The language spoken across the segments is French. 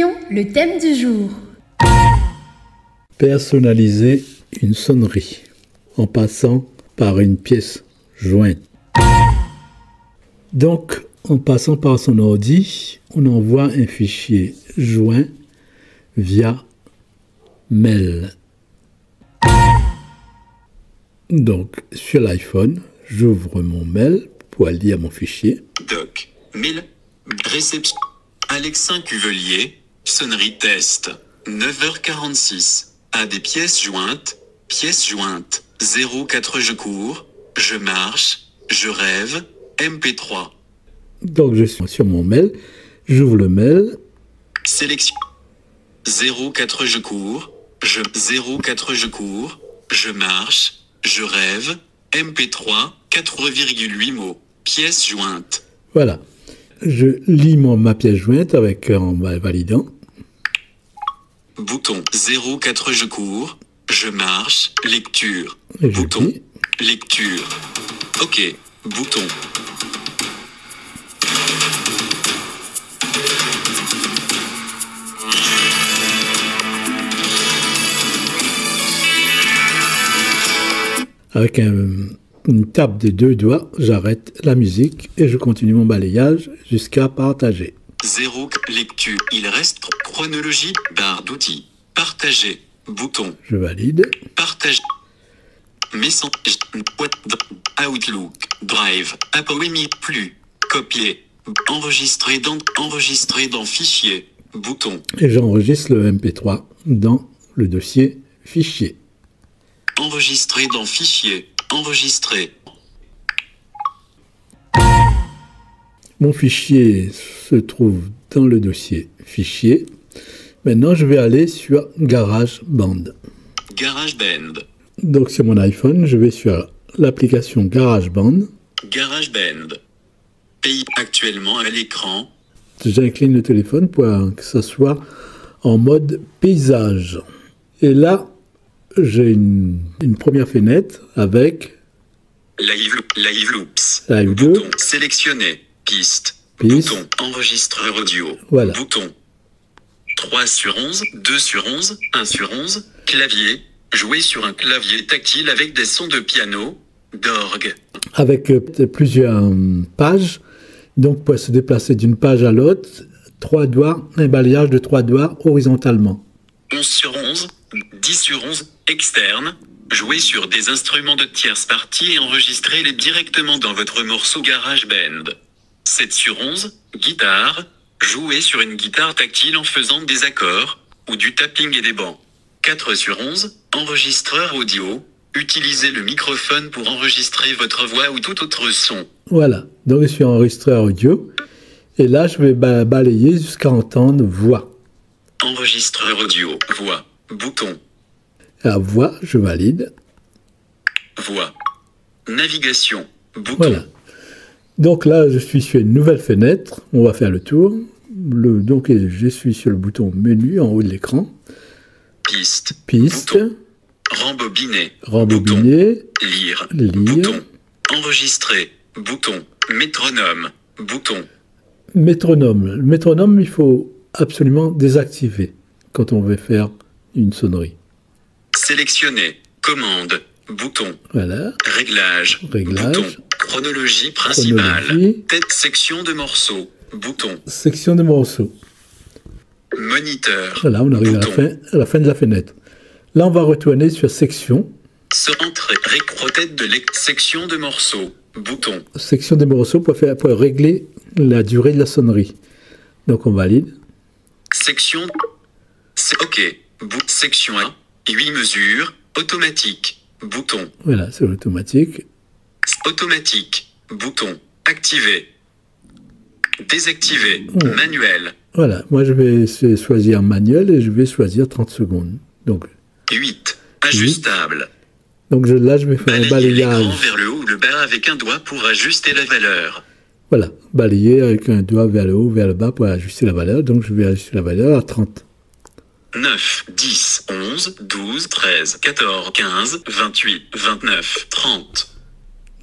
Maintenant, le thème du jour. Personnaliser une sonnerie en passant par une pièce jointe. Donc, en passant par son ordi, on envoie un fichier joint via mail. Donc, sur l'iPhone, j'ouvre mon mail pour aller à mon fichier. Doc, mail, réception, Alexin Cuvelier, sonnerie test, 9h46, à des pièces jointes, 04 je cours, je marche, je rêve, MP3. Donc, je suis sur mon mail, j'ouvre le mail. Sélection, 04 je cours, 04 je cours, je marche, je rêve, MP3, 4,8 mots, pièce jointe. Voilà. Je lis ma pièce jointe en validant. Bouton 04 je cours, je marche, lecture. Et Bouton, lecture. OK, bouton. Avec une tape de 2 doigts, j'arrête la musique et je continue mon balayage jusqu'à partager. 0 lecture. Il reste chronologie, barre d'outils. Partager. Bouton. Je valide. Partage. Message. Outlook. Drive. Apple plus. Copier. Enregistrer dans fichier. Bouton. Et j'enregistre le MP3 dans le dossier fichier. Enregistrer dans fichier. Enregistrer. Mon fichier se trouve dans le dossier fichier. Maintenant, je vais aller sur GarageBand. GarageBand. Donc, sur mon iPhone, je vais sur l'application GarageBand. GarageBand. Pays actuellement à l'écran. J'incline le téléphone pour que ce soit en mode paysage. Et là, j'ai une première fenêtre avec Live Loops. Live Bouton. Loop. Sélectionner. Piste. Piste. Bouton. Enregistreur audio. Voilà. Bouton. 3/11, 2/11, 1/11. Clavier. Jouer sur un clavier tactile avec des sons de piano, d'orgue. avec plusieurs pages. Donc, pour se déplacer d'une page à l'autre, 3 doigts, un balayage de 3 doigts horizontalement. 11/11, 10/11, externe. Jouer sur des instruments de tierce partie et enregistrez-les directement dans votre morceau GarageBand. 7/11, guitare. Jouer sur une guitare tactile en faisant des accords, ou du tapping et des bancs. 4/11, enregistreur audio. Utilisez le microphone pour enregistrer votre voix ou tout autre son. Voilà. Donc, je suis enregistreur audio. Et là, je vais balayer jusqu'à entendre voix. Enregistreur audio, voix, bouton, La voix, je valide. voix. Navigation, bouton. Voilà. Donc là, je suis sur une nouvelle fenêtre. On va faire le tour. Donc, je suis sur le bouton menu en haut de l'écran. Piste. Piste. Bouton. Rembobiner. Rembobiner. Bouton. Lire. Lire. Bouton. Enregistrer. Bouton. Métronome. Bouton. Métronome. Le métronome, il faut absolument désactiver quand on veut faire une sonnerie. Sélectionner. Commande. Bouton. Voilà. Réglage. Réglage. Bouton. Chronologie principale. Chronologie. Tête section de morceaux. Bouton. Section de morceaux. Moniteur. Voilà, on arrive Bouton. à la fin de la fenêtre. Là, on va retourner sur section. Entrée. Tête de section de morceaux. Bouton. Section des morceaux pour régler la durée de la sonnerie. Donc, on valide. Section. OK. Section 1. 8 mesures. Automatique. Bouton. Voilà, c'est automatique. Automatique. Bouton. Activer. Désactiver. Ouais. Manuel. Voilà, moi je vais choisir manuel et je vais choisir 30 secondes. Donc 8. Ajustable. Là, je vais faire un Balayer l'écran balayage. vers le haut ou le bas avec un doigt pour ajuster la valeur. Voilà, balayer avec un doigt vers le haut, vers le bas pour ajuster la valeur. Donc je vais ajuster la valeur à 30. 9, 10, 11, 12, 13, 14, 15, 28, 29, 30.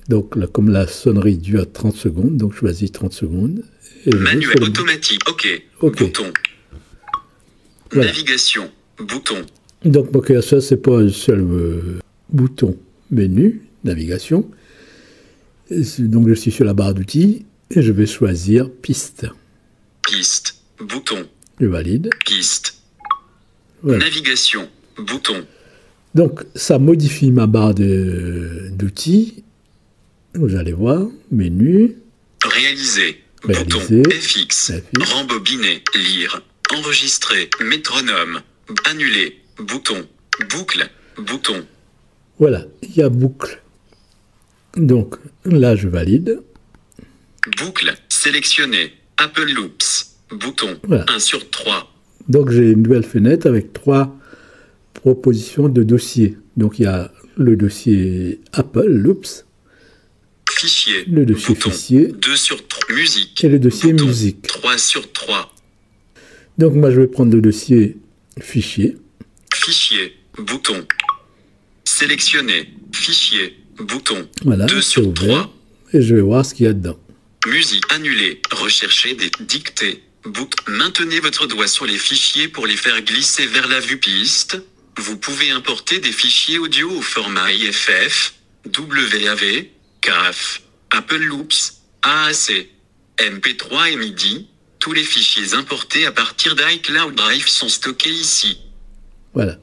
Donc là, comme la sonnerie dure 30 secondes, donc je choisis 30 secondes. Et je vais Manuel sur le- automatique. OK. OK. Bouton. Voilà. Navigation. Bouton. Donc mon curseur, c'est pas un seul bouton menu, navigation. Donc je suis sur la barre d'outils et je vais choisir piste. Piste. Bouton. Je valide. Piste. Voilà. Navigation. Bouton. Donc ça modifie ma barre d'outils. Vous allez voir, menu. Réaliser. Réaliser. Bouton. FX. FX. Rembobiner. Lire. Enregistrer. Métronome. Annuler. Bouton. Boucle. Bouton. Voilà, il y a boucle. Donc là, je valide. Boucle. Sélectionner. Apple Loops. Bouton. Voilà. 1 sur 3. Donc j'ai une nouvelle fenêtre avec 3 propositions de dossiers. Donc il y a le dossier Apple Loops, Fichier. le dossier Bouton. fichier 2 sur 3. Musique. et le dossier Bouton. musique. 3 sur 3. Donc moi je vais prendre le dossier fichier. Fichier. Bouton. Sélectionner. Fichier. Bouton. Voilà, 2 c'est sur ouvert. 3. Et je vais voir ce qu'il y a dedans. Musique. Annuler. Rechercher des dictées. Maintenez votre doigt sur les fichiers pour les faire glisser vers la vue piste. Vous pouvez importer des fichiers audio au format IFF, WAV, CAF, Apple Loops, AAC, MP3 et MIDI. Tous les fichiers importés à partir d'iCloud Drive sont stockés ici. Voilà.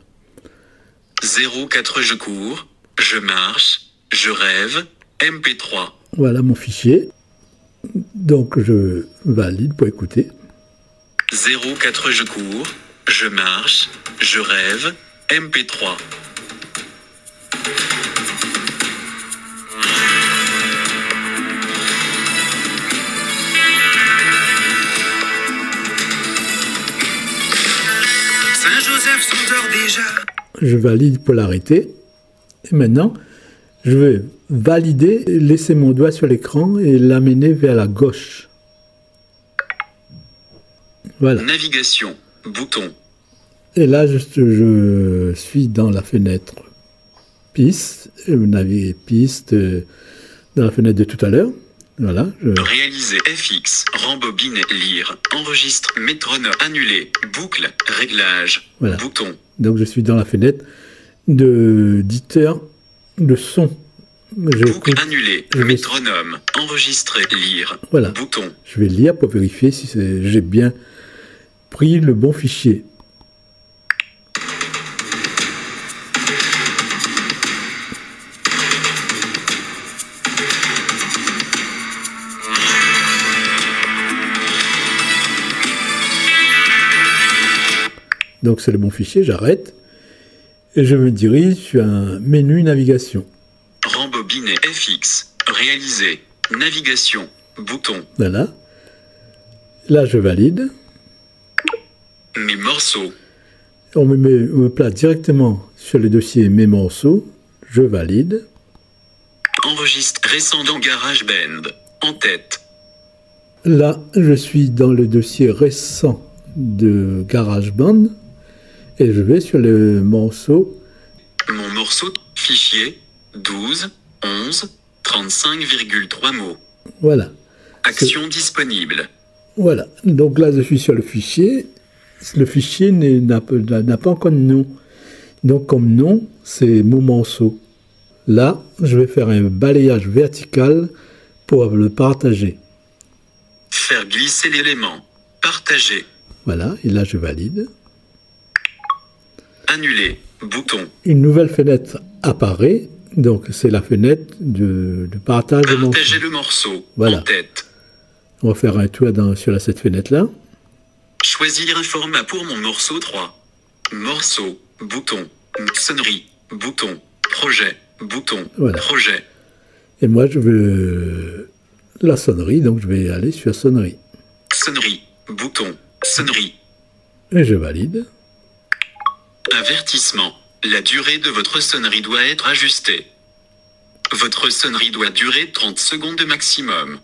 04 Je cours, je marche, je rêve, MP3. Voilà mon fichier. Donc je valide pour écouter. 04 Je cours, je marche, je rêve, MP3. Saint-Joseph s'endort déjà. Je valide pour l'arrêter. Et maintenant, je vais valider, laisser mon doigt sur l'écran et l'amener vers la gauche. Voilà. Navigation, bouton. Et là, je suis dans la fenêtre piste, naviguer piste dans la fenêtre de tout à l'heure. Voilà. Réaliser FX, rembobiner, lire, enregistre, métronome, annuler, boucle, réglage, Voilà. bouton. Donc je suis dans la fenêtre d'éditeur de son. Boucle, annuler, je vais- métronome, enregistrer, lire, Voilà. bouton. Je vais lire pour vérifier si j'ai bien pris le bon fichier. Donc c'est le bon fichier, j'arrête. Et je me dirige sur un menu navigation. Rembobiner FX, réaliser, navigation, bouton. Voilà. Là, je valide. Mes morceaux, On me place directement sur le dossier Mes morceaux. Je valide. enregistre, récent dans GarageBand, en tête. Là, je suis dans le dossier récent de GarageBand. Et je vais sur le morceau. Mon morceau, fichier, 12, 11, 35,3 mots. Voilà. Action disponible. Voilà. Donc là, je suis sur le fichier. Le fichier n'a pas encore de nom. Donc comme nom, c'est mon morceau. Là, je vais faire un balayage vertical pour le partager. Faire glisser l'élément. Partager. Voilà. Et là, je valide. Annuler. Bouton. Une nouvelle fenêtre apparaît. Donc c'est la fenêtre de partage de morceau. Partager le morceau. Voilà. En tête. On va faire un tour sur cette fenêtre-là. Choisir un format pour mon morceau 3. Morceau. Bouton. Sonnerie. Bouton. Projet. Bouton. Voilà. Projet. Et moi, je veux la sonnerie. Donc je vais aller sur sonnerie. Sonnerie. Bouton. Sonnerie. Et je valide. Avertissement. La durée de votre sonnerie doit être ajustée. Votre sonnerie doit durer 30 secondes maximum.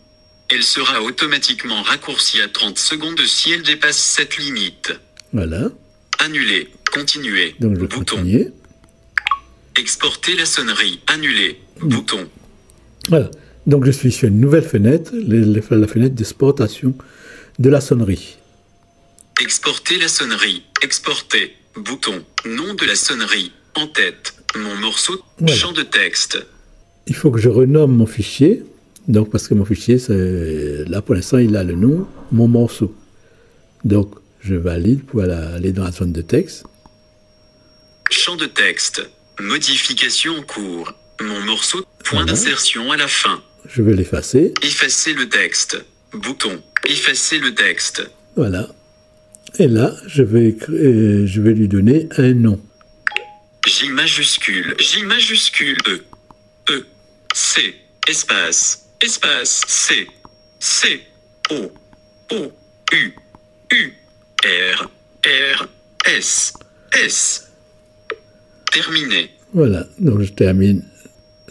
Elle sera automatiquement raccourcie à 30 secondes si elle dépasse cette limite. Voilà. Annuler. Continuer. Donc je vais Bouton. continuer. Exporter la sonnerie. Annuler. Bouton. Voilà. Donc je suis sur une nouvelle fenêtre, la fenêtre d'exportation de la sonnerie. Exporter la sonnerie. Exporter. Bouton. Nom de la sonnerie. En tête. Mon morceau. Voilà. Champ de texte. Il faut que je renomme mon fichier. Donc, parce que mon fichier, là, pour l'instant, il a le nom, mon morceau. Donc, je valide pour aller dans la zone de texte. Champ de texte. Modification en cours. Mon morceau. Point Voilà. d'insertion à la fin. Je vais l'effacer. Effacer le texte. Bouton. Effacer le texte. Voilà. Et là, je vais lui donner un nom. J majuscule. J majuscule. E. E. C. Espace. Espace. C. C. O. O. U. U. R. R. S. S. Terminé. Voilà. Donc, je termine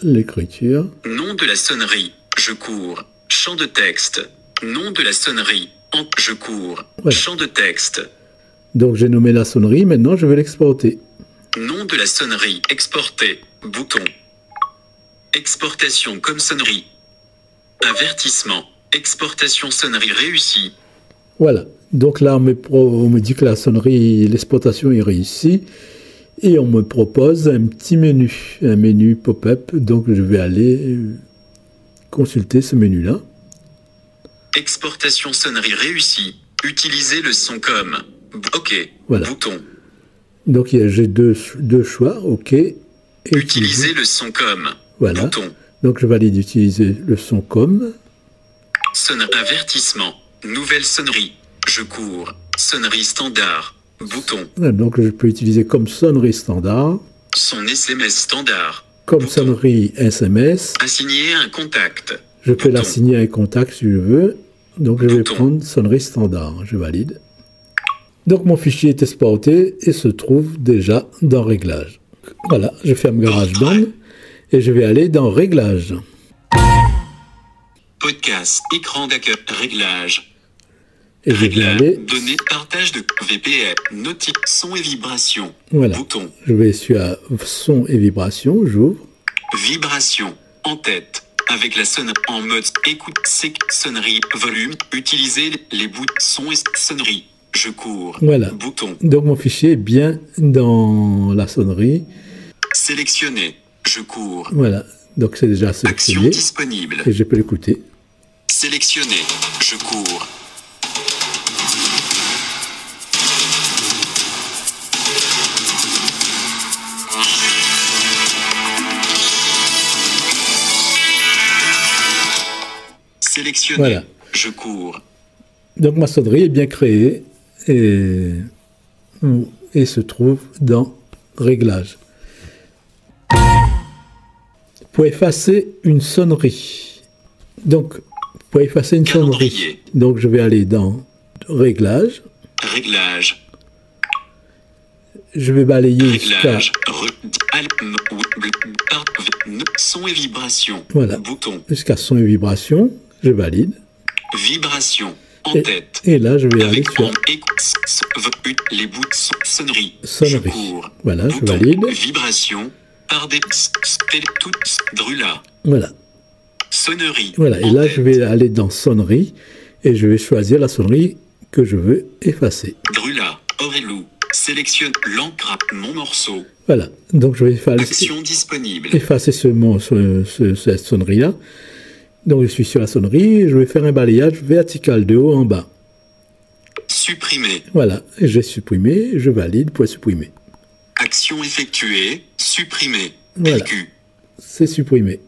l'écriture. Nom de la sonnerie. Je cours. Champ de texte. Nom de la sonnerie. Je cours. Voilà. Champ de texte. Donc, j'ai nommé la sonnerie. Maintenant, je vais l'exporter. Nom de la sonnerie. Exporter. Bouton. Exportation comme sonnerie. Avertissement. Exportation sonnerie réussie. Voilà. Donc là, on me dit que la sonnerie, l'exportation est réussie. Et on me propose un petit menu, un menu pop-up. Donc, je vais aller consulter ce menu-là. Exportation sonnerie réussie. Utiliser le son comme. OK. Voilà. Bouton. Donc, j'ai deux choix. OK. Et Utiliser le son comme. Voilà. Bouton. Donc, je valide utiliser le son comme. Sonnerie. Avertissement. Nouvelle sonnerie. Je cours. Sonnerie standard. Bouton. Voilà, donc, je peux utiliser comme sonnerie standard, Son SMS standard. comme Bouton. sonnerie SMS. Assigner un contact. Je peux Bouton. l'assigner à un contact si je veux. Donc, je vais Bouton. prendre sonnerie standard. Je valide. Donc, mon fichier est exporté et se trouve déjà dans Réglages. Voilà, je ferme GarageBand et je vais aller dans Réglages. Podcast. Écran d'accueil. Réglage. Et je vais aller, Données. Partage de VPN. Notif. Son et vibration. voilà, Bouton. je vais sur son et vibration, j'ouvre. Vibration. En tête. Avec la sonnerie. En mode écoute. Sonnerie. Volume. Utiliser les bouts. Son et sonnerie. Je cours. Voilà. Bouton. Donc, mon fichier est bien dans la sonnerie. Sélectionner. Je cours. Voilà, donc c'est déjà Action sélectionné disponible. et je peux l'écouter. Sélectionner. Je cours. Sélectionner. Voilà. Je cours. Donc, ma sonnerie est bien créée et se trouve dans Réglages. Pour effacer une sonnerie. Donc, pour effacer une sonnerie. Calendrier. Donc, je vais aller dans Réglages. Réglage. Je vais balayer jusqu'à... Réglage. Son et vibration. Voilà. Bouton. Jusqu'à son et vibration. Je valide. Vibration. En Et, tête. et là, je vais aller Avec sur en écoute. Les bouts. Sonnerie. sonnerie. Je cours. Voilà, je Bouton. valide. Vibration. Par des toutes. Drula. Voilà. Sonnerie. Voilà. Et En là, tête. je vais aller dans sonnerie et je vais choisir la sonnerie que je veux effacer. Drula. Aurelou. Sélectionne l'encre. Mon morceau. Voilà. Donc, je vais effacer Action disponible. cette sonnerie-là. Donc, je suis sur la sonnerie et je vais faire un balayage vertical de haut en bas. Supprimer. Voilà. Et j'ai supprimé. Je valide pour supprimer. Action effectuée. Supprimer. Voilà. PQ. C'est supprimé.